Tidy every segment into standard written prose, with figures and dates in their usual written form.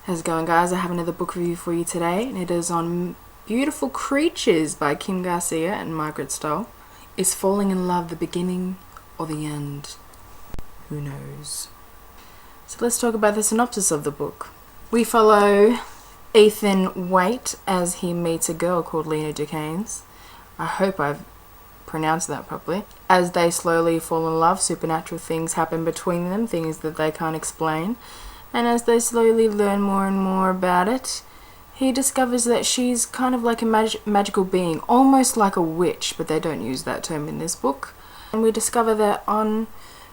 How's it going, guys? I have another book review for you today, and it is on Beautiful Creatures by Kim Garcia and Margaret Stohl. Is falling in love the beginning or the end? Who knows? So let's talk about the synopsis of the book. We follow Ethan Waite as he meets a girl called Lena Ducanes. I hope I've pronounced that properly. As they slowly fall in love, supernatural things happen between them, things that they can't explain. And as they slowly learn more and more about it, he discovers that she's kind of like a magical being, almost like a witch, but they don't use that term in this book. And we discover that on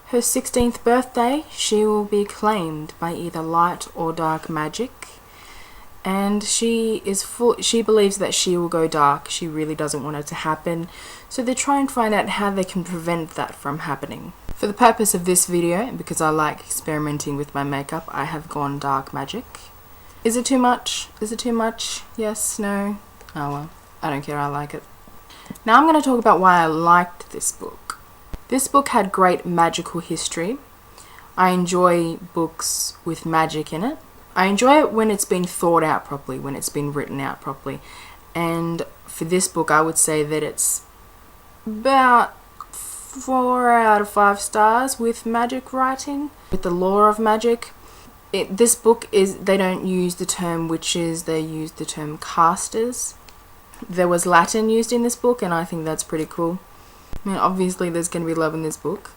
her 16th birthday, she will be claimed by either light or dark magic. And she believes that she will go dark. She really doesn't want it to happen. So they try and find out how they can prevent that from happening. For the purpose of this video, and because I like experimenting with my makeup, I have gone dark magic. Is it too much? Is it too much? Yes? No? Oh well, I don't care, I like it. Now I'm going to talk about why I liked this book. This book had great magical history. I enjoy books with magic in it. I enjoy it when it's been thought out properly, when it's been written out properly. And for this book, I would say that it's about 4 out of 5 stars with magic writing, with the lore of magic. This book they don't use the term witches, they use the term casters. There was Latin used in this book, and I think that's pretty cool. I mean, obviously there's going to be love in this book.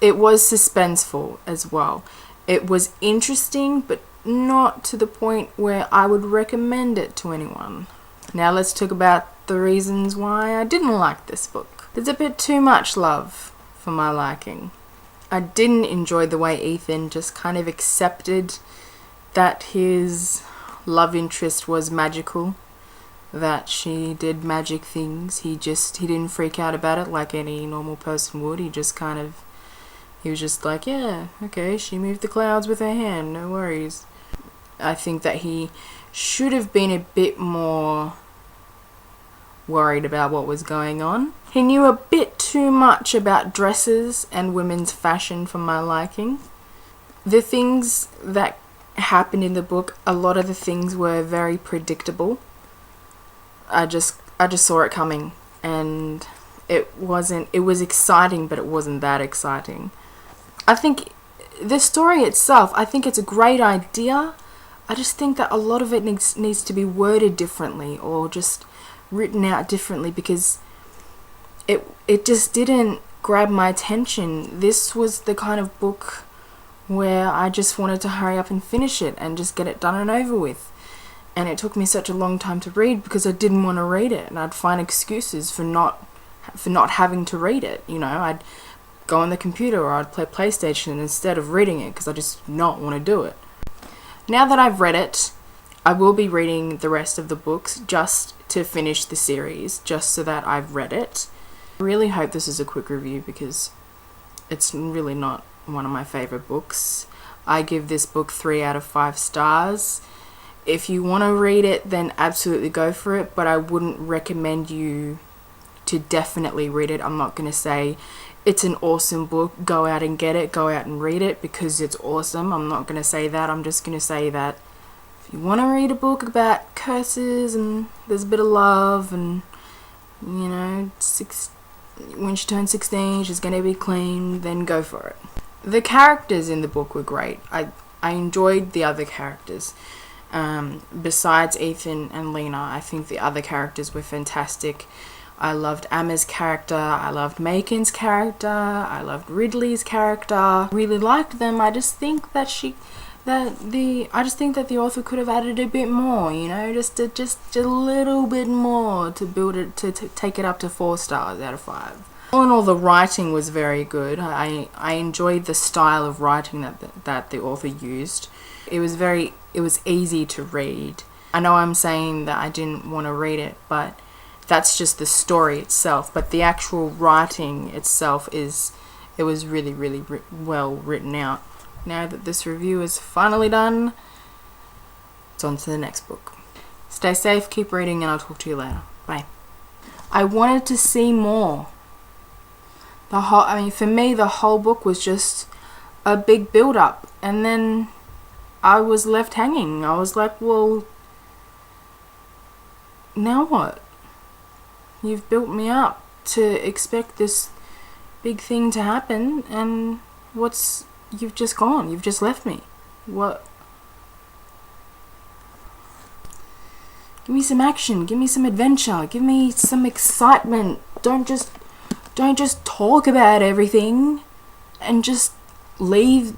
It was suspenseful as well. It was interesting, but not to the point where I would recommend it to anyone. Now let's talk about the reasons why I didn't like this book. There's a bit too much love for my liking. I didn't enjoy the way Ethan just kind of accepted that his love interest was magical, that she did magic things. He didn't freak out about it like any normal person would. He was just like, yeah, okay, she moved the clouds with her hand, no worries. I think that he should have been a bit more worried about what was going on. He knew a bit too much about dresses and women's fashion for my liking. The things that happened in the book, a lot of the things were very predictable. I just saw it coming, and it was exciting, but it wasn't that exciting. I think the story itself, I think it's a great idea. I just think that a lot of it needs to be worded differently, or just written out differently, because it just didn't grab my attention. This was the kind of book where I just wanted to hurry up and finish it and just get it done and over with. And it took me such a long time to read because I didn't want to read it, and I'd find excuses for not having to read it. You know, I'd go on the computer or I'd play PlayStation instead of reading it because I just not want to do it. Now that I've read it, I will be reading the rest of the books just to finish the series, just so that I've read it. I really hope this is a quick review because it's really not one of my favorite books. I give this book 3 out of 5 stars. If you want to read it, then absolutely go for it, but I wouldn't recommend you to definitely read it. I'm not going to say it's an awesome book, go out and get it, go out and read it because it's awesome. I'm not going to say that. I'm just going to say that if you want to read a book about curses and there's a bit of love and, you know, when she turns 16 she's going to be clean, then go for it. The characters in the book were great. I enjoyed the other characters. Besides Ethan and Lena, I think the other characters were fantastic. I loved Emma's character, I loved Macon's character, I loved Ridley's character. I really liked them. I just think that the author could have added a bit more, you know, just a little bit more to build it, to take it up to 4 stars out of 5. All in all, the writing was very good. I enjoyed the style of writing that the author used. It was easy to read. I know I'm saying that I didn't want to read it, but that's just the story itself. But the actual writing itself it was really, really well written out. Now that this review is finally done, it's on to the next book. Stay safe, keep reading, and I'll talk to you later. Bye. I wanted to see more. For me, the whole book was just a big build-up, and then I was left hanging. I was like, well, now what? You've built me up to expect this big thing to happen, and you've just gone. You've just left me. What? Give me some action. Give me some adventure. Give me some excitement. Don't just talk about everything and just leave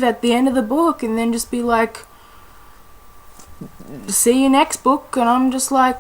at the end of the book and then just be like, see you next book, and I'm just like,